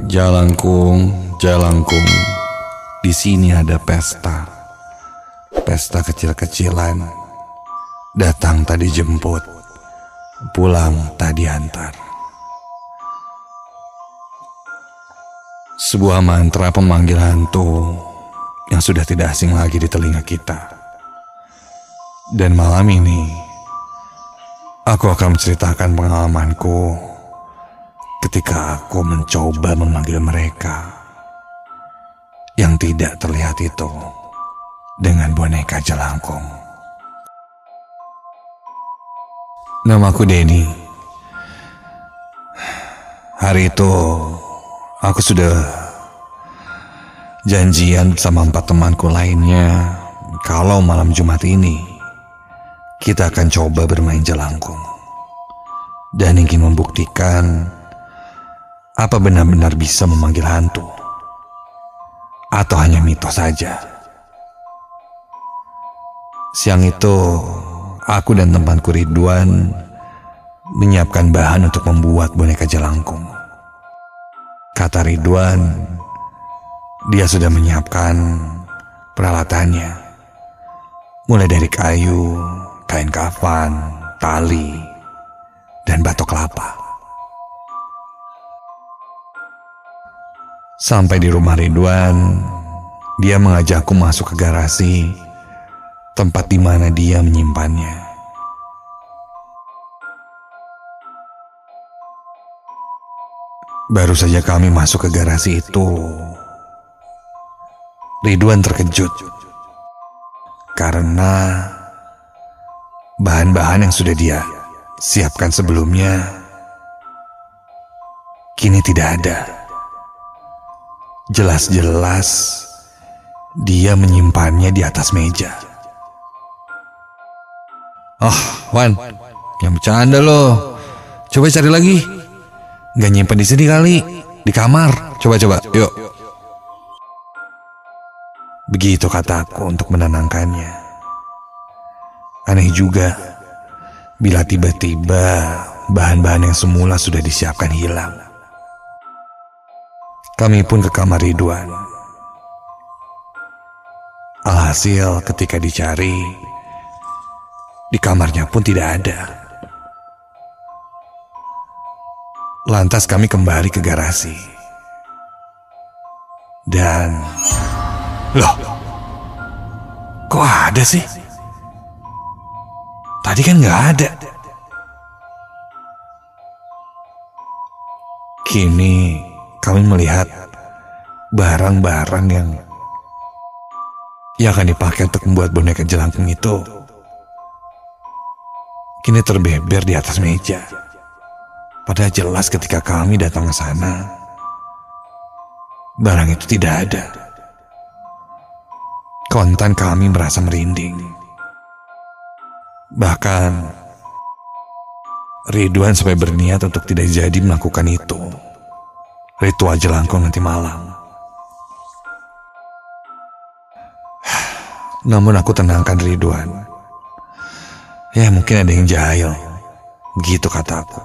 Jalangkung, jalangkung, di sini ada pesta. Pesta kecil-kecilan, datang tak dijemput, pulang tak diantar. Sebuah mantra pemanggil hantu yang sudah tidak asing lagi di telinga kita. Dan malam ini, aku akan menceritakan pengalamanku ketika aku mencoba memanggil mereka yang tidak terlihat itu dengan boneka jelangkung. Namaku Denny. Hari itu aku sudah janjian bersama 4 temanku lainnya kalau malam Jumat ini kita akan coba bermain jelangkung dan ingin membuktikan apa benar-benar bisa memanggil hantu atau hanya mitos saja. Siang itu aku dan temanku Ridwan menyiapkan bahan untuk membuat boneka jelangkung. Kata Ridwan, dia sudah menyiapkan peralatannya, mulai dari kayu, kain kafan, tali, dan batok kelapa. Sampai di rumah Ridwan, dia mengajakku masuk ke garasi, tempat di mana dia menyimpannya. Baru saja kami masuk ke garasi itu, Ridwan terkejut karena bahan-bahan yang sudah dia siapkan sebelumnya kini tidak ada. Jelas-jelas dia menyimpannya di atas meja. Wan, yang bercanda loh. Coba cari lagi. Gak nyimpan di sini kali, di kamar. Coba, yuk. Begitu kataku untuk menenangkannya. Aneh juga, bila tiba-tiba bahan-bahan yang semula sudah disiapkan hilang. Kami pun ke kamar Ridwan. Alhasil ketika dicari, di kamarnya pun tidak ada. Lantas kami kembali ke garasi. Dan, loh, kok ada sih? Tadi kan gak ada. Kini kami melihat barang-barang yang akan dipakai untuk membuat boneka jelangkung itu kini terbeber di atas meja. Padahal jelas ketika kami datang ke sana, barang itu tidak ada. Kontan kami merasa merinding. Bahkan Ridwan sampai berniat untuk tidak jadi melakukan itu, ritual jelangkung nanti malam. Namun aku tenangkan Ridwan. Ya mungkin ada yang jahil, begitu kataku.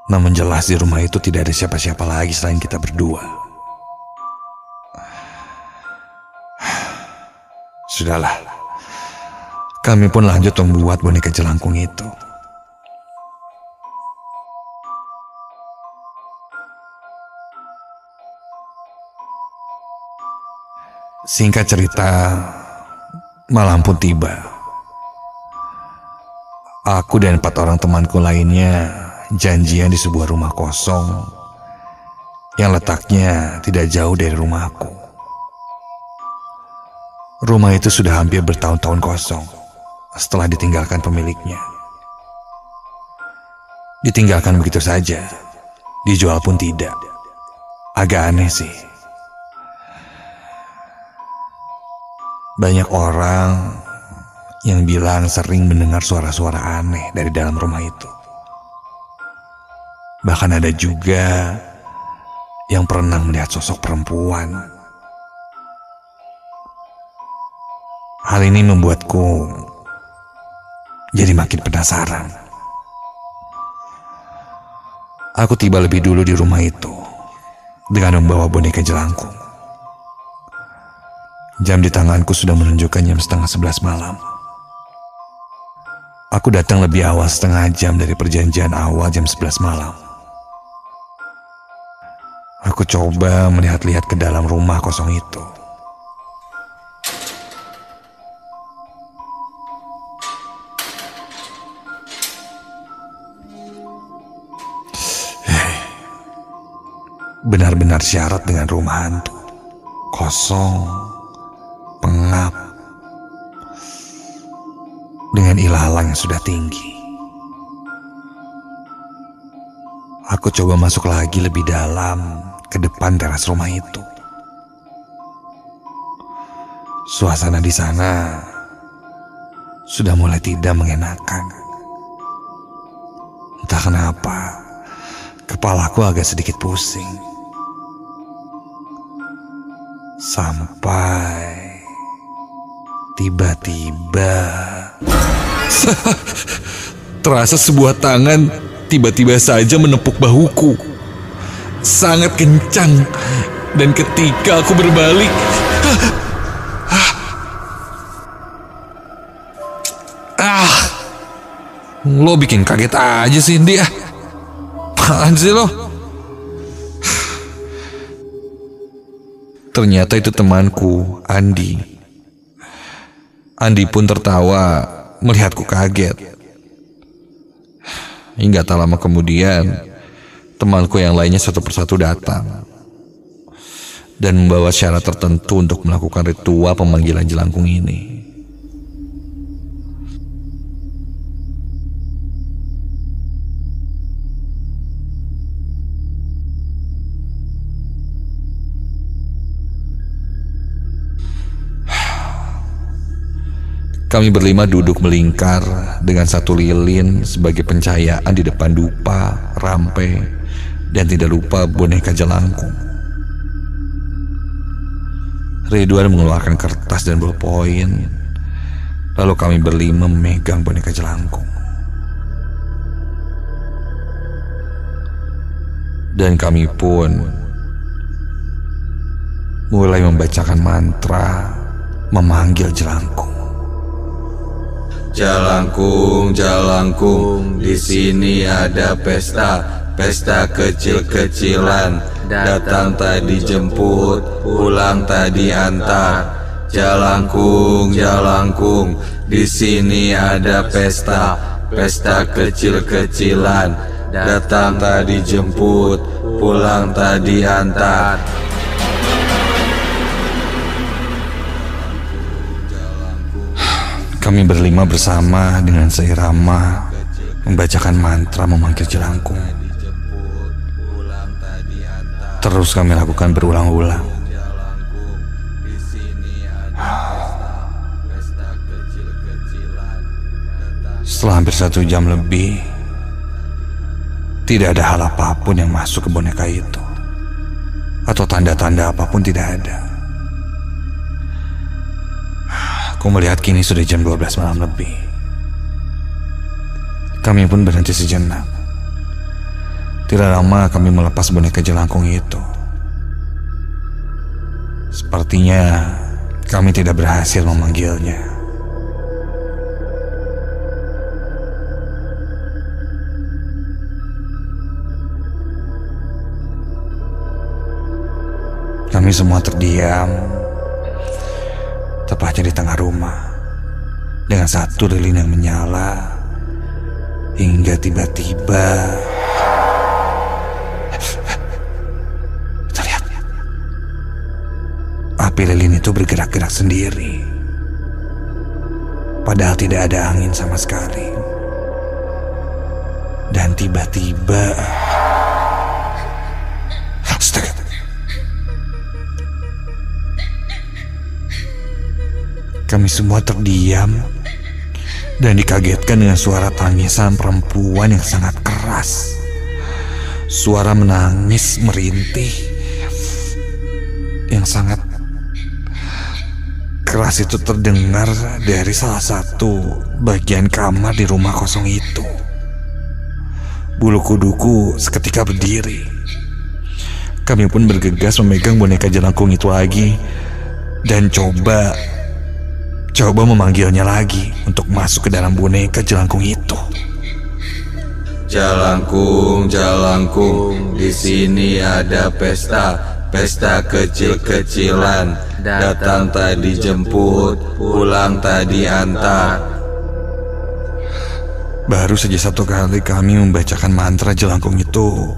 Namun jelas di rumah itu tidak ada siapa-siapa lagi selain kita berdua. Sudahlah, kami pun lanjut membuat boneka jelangkung itu. Singkat cerita, malam pun tiba. Aku dan 4 orang temanku lainnya janjian di sebuah rumah kosong yang letaknya tidak jauh dari rumahku. Rumah itu sudah hampir bertahun-tahun kosong setelah ditinggalkan pemiliknya. Ditinggalkan begitu saja, dijual pun tidak. Agak aneh sih. Banyak orang yang bilang sering mendengar suara-suara aneh dari dalam rumah itu. Bahkan ada juga yang pernah melihat sosok perempuan. Hal ini membuatku jadi makin penasaran. Aku tiba lebih dulu di rumah itu dengan membawa boneka jelangkung. Jam di tanganku sudah menunjukkan jam 10:30 malam. Aku datang lebih awal setengah jam dari perjanjian awal jam 11 malam. Aku coba melihat-lihat ke dalam rumah kosong itu. Benar-benar syarat dengan rumah hantu. Kosong, pengap, dengan ilalang yang sudah tinggi. Aku coba masuk lagi lebih dalam ke depan teras rumah itu. Suasana di sana sudah mulai tidak mengenakan. Entah kenapa, kepalaku agak sedikit pusing. Sampai tiba-tiba terasa sebuah tangan tiba-tiba saja menepuk bahuku. Sangat kencang. Dan ketika aku berbalik, lo bikin kaget aja sih, Indi. Apaan sih lo? Ternyata itu temanku, Andi. Andi pun tertawa melihatku kaget. Hingga tak lama kemudian, temanku yang lainnya satu persatu datang dan membawa syarat tertentu untuk melakukan ritual pemanggilan jelangkung ini. Kami berlima duduk melingkar dengan satu lilin sebagai pencahayaan di depan dupa, rampe, dan tidak lupa boneka jelangkung. Ridwan mengeluarkan kertas dan bolpoin, lalu kami berlima memegang boneka jelangkung. Dan kami pun mulai membacakan mantra memanggil jelangkung. Jalangkung, jalangkung, di sini ada pesta, pesta kecil-kecilan. Datang tadi jemput, pulang tadi antar. Jalangkung, jalangkung, di sini ada pesta, pesta kecil-kecilan. Datang tadi jemput, pulang tadi antar. Kami berlima bersama dengan seirama membacakan mantra memanggil jelangkung. Terus kami lakukan berulang-ulang. Setelah hampir 1 jam lebih, tidak ada hal apapun yang masuk ke boneka itu, atau tanda-tanda apapun tidak ada. Aku melihat kini sudah jam 12 malam lebih. Kami pun berhenti sejenak. Tidak lama kami melepas boneka jelangkung itu. Sepertinya kami tidak berhasil memanggilnya. Kami semua terdiam, tepatnya di tengah rumah, dengan satu lilin yang menyala, hingga tiba-tiba terlihat api lilin itu bergerak-gerak sendiri, padahal tidak ada angin sama sekali. Dan tiba-tiba kami semua terdiam dan dikagetkan dengan suara tangisan perempuan yang sangat keras. Suara menangis merintih yang sangat keras itu terdengar dari salah satu bagian kamar di rumah kosong itu. Bulu kuduku seketika berdiri. kami pun bergegas memegang boneka jelangkung itu lagi dan coba memanggilnya lagi untuk masuk ke dalam boneka jelangkung itu. Jalangkung, jalangkung, di sini ada pesta kecil-kecilan. Datang tadi jemput, pulang tadi antar. Baru saja 1 kali kami membacakan mantra jelangkung itu,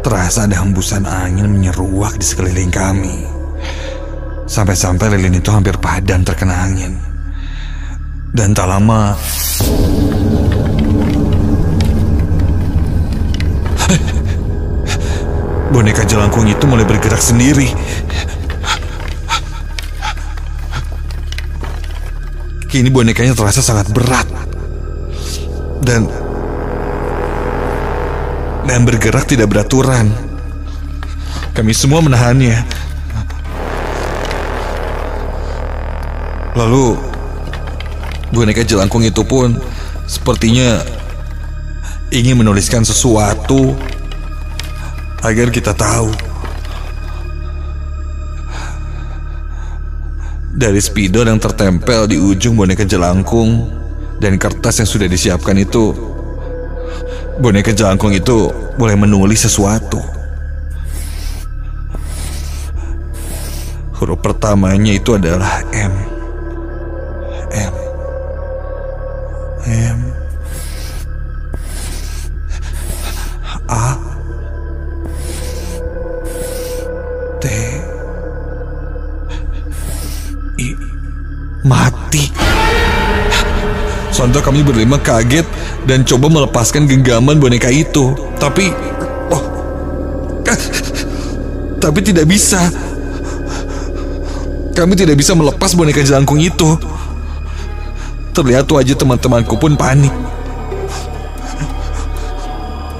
terasa ada hembusan angin menyeruak di sekeliling kami. Sampai-sampai lilin itu hampir padam terkena angin. Dan tak lama boneka jelangkung itu mulai bergerak sendiri. Kini bonekanya terasa sangat berat dan bergerak tidak beraturan. Kami semua menahannya. Lalu boneka jelangkung itu pun sepertinya ingin menuliskan sesuatu agar kita tahu. Dari spidol yang tertempel di ujung boneka jelangkung dan kertas yang sudah disiapkan itu, boneka jelangkung itu mulai menulis sesuatu. Huruf pertamanya itu adalah M. A T I. Mati. Sontak kami berlima kaget dan coba melepaskan genggaman boneka itu. Tapi tidak bisa. Kami tidak bisa melepas boneka jelangkung itu. Terlihat wajah teman-temanku pun panik.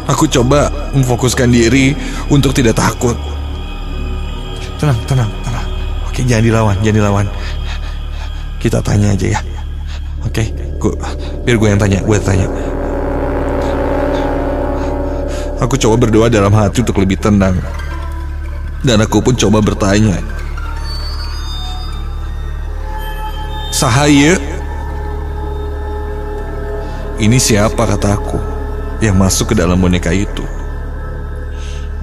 Aku coba memfokuskan diri untuk tidak takut. Tenang. Oke, jangan dilawan. Kita tanya aja ya. Oke, biar gue yang tanya. Aku coba berdoa dalam hati untuk lebih tenang. Dan aku pun coba bertanya. Sahaya? Ini siapa, kataku, yang masuk ke dalam boneka itu.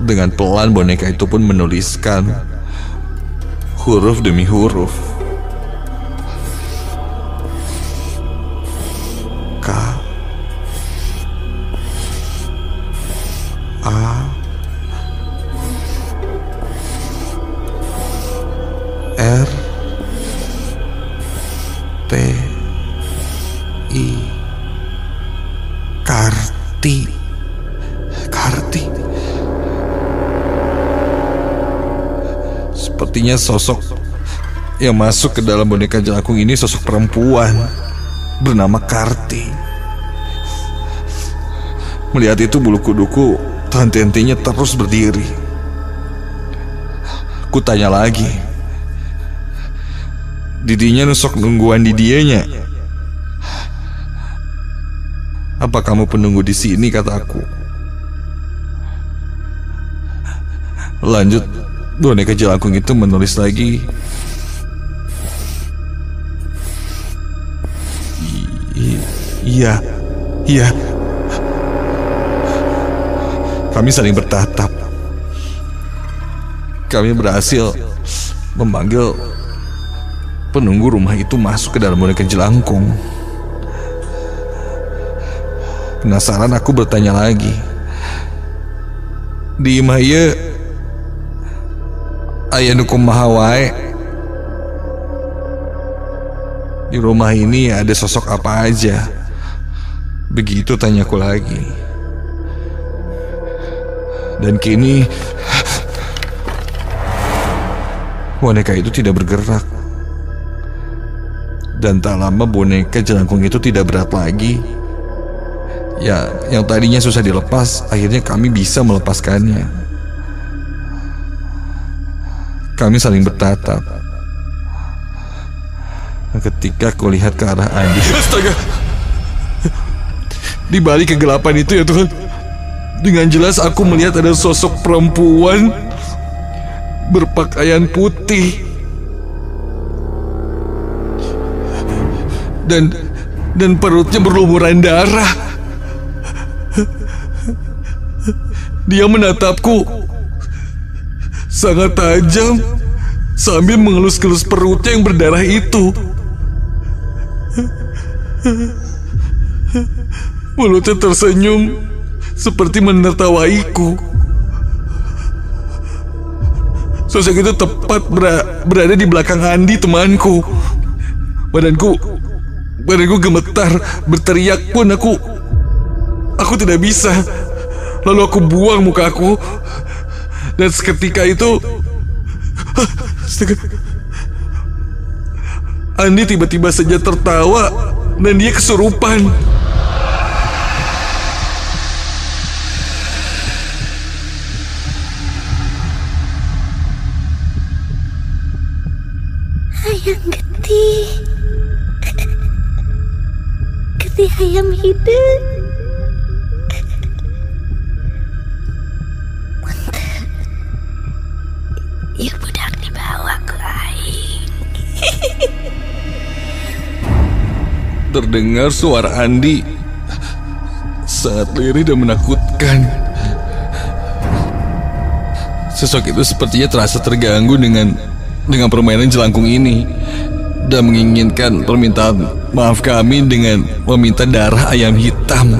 Dengan pelan boneka itu pun menuliskan huruf demi huruf. K A R T I. Karti. Sepertinya sosok yang masuk ke dalam boneka jelangkung ini sosok perempuan bernama Karti. Melihat itu bulu kuduku henti-hentinya terus berdiri. Ku tanya lagi. Didinya nusok nungguan di dianya. Apa kamu penunggu di sini, kataku. Lanjut, boneka jelangkung itu menulis lagi. Iya. Kami saling bertatap. Kami berhasil memanggil penunggu rumah itu masuk ke dalam boneka jelangkung. Penasaran aku bertanya lagi. Di imaya aya nu kumaha wae? Di rumah ini ada sosok apa aja? Begitu tanyaku lagi. Dan kini boneka itu tidak bergerak. Dan tak lama boneka jelangkung itu tidak berat lagi. Ya, yang tadinya susah dilepas, akhirnya kami bisa melepaskannya. Kami saling bertatap. Ketika aku lihat ke arah Andi. Astaga! Di balik kegelapan itu, ya Tuhan, Dengan jelas aku melihat ada sosok perempuan berpakaian putih. Dan perutnya berlumuran darah. Dia menatapku sangat tajam sambil mengelus-elus perutnya yang berdarah itu. Mulutnya tersenyum seperti menertawaiku. Sosok itu tepat berada di belakang Andi, temanku. Badanku gemetar, berteriak pun aku tidak bisa. Lalu aku buang mukaku, dan seketika itu Andi tiba-tiba saja tertawa dan dia kesurupan. Ayam Getih ayam hidup. Ya budak dibawa ke aing. Terdengar suara Andi sangat lirih dan menakutkan. Sosok itu sepertinya terasa terganggu dengan permainan jelangkung ini dan menginginkan permintaan maaf kami dengan meminta darah ayam hitam.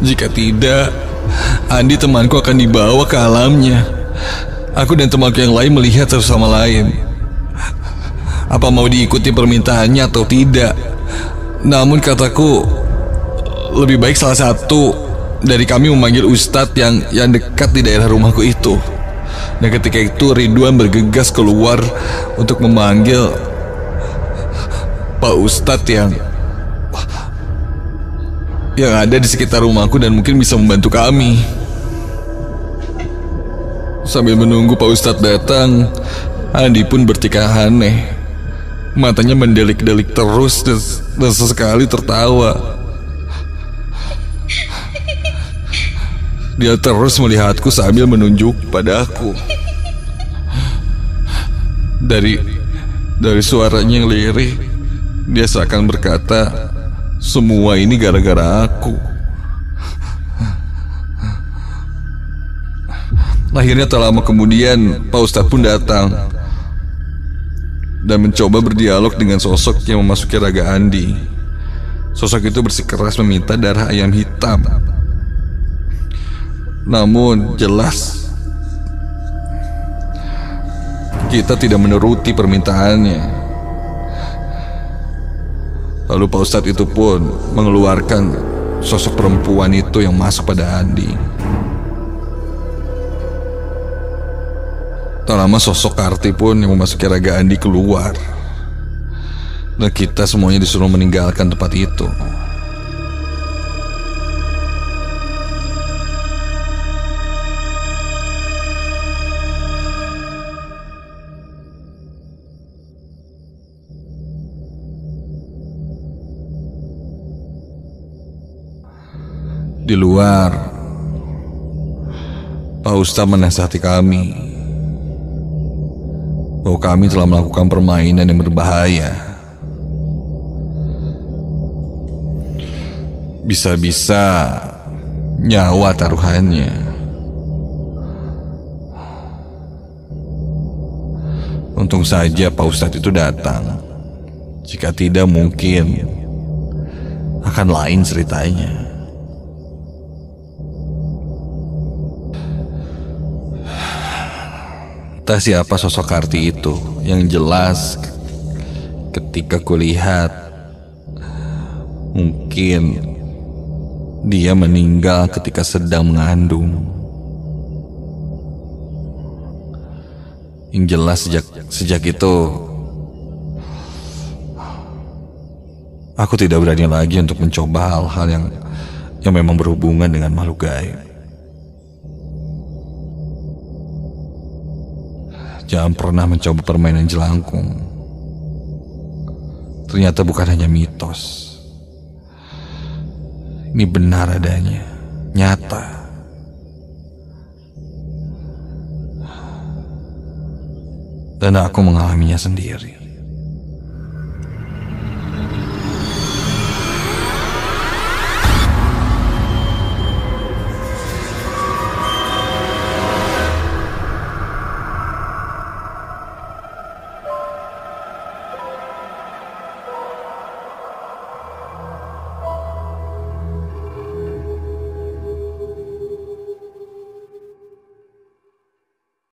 Jika tidak, Andi temanku akan dibawa ke alamnya. Aku dan temanku yang lain melihat satu sama lain. Apa mau diikuti permintaannya atau tidak? Namun kataku, lebih baik salah satu dari kami memanggil Ustadz yang dekat di daerah rumahku itu. Dan ketika itu Ridwan bergegas keluar untuk memanggil Pak Ustadz yang ada di sekitar rumahku dan mungkin bisa membantu kami. Sambil menunggu Pak Ustadz datang, Andi pun bertikah aneh. Matanya mendelik-delik terus dan sesekali tertawa. Dia terus melihatku sambil menunjuk padaku. Dari suaranya yang lirih, dia seakan berkata, semua ini gara-gara aku. Akhirnya tak lama kemudian Pak Ustadz pun datang dan mencoba berdialog dengan sosok yang memasuki raga Andi. Sosok itu bersikeras meminta darah ayam hitam. Namun jelas kita tidak menuruti permintaannya. Lalu Pak Ustadz itu pun mengeluarkan sosok perempuan itu yang masuk pada Andi. Tak lama sosok Karti pun yang memasuki raga Andi keluar. Dan kita semuanya disuruh meninggalkan tempat itu. Di luar, Pak Ustadz menasihati kami bahwa kami telah melakukan permainan yang berbahaya. Bisa-bisa nyawa taruhannya. Untung saja Pak Ustadz itu datang. Jika tidak mungkin akan lain ceritanya. Entah siapa sosok Karti itu. Yang jelas ketika kulihat, mungkin dia meninggal ketika sedang mengandung. Yang jelas sejak itu aku tidak berani lagi untuk mencoba hal-hal yang memang berhubungan dengan makhluk gaib. Jangan pernah mencoba permainan jelangkung. Ternyata bukan hanya mitos. Ini benar adanya, nyata. Dan aku mengalaminya sendiri.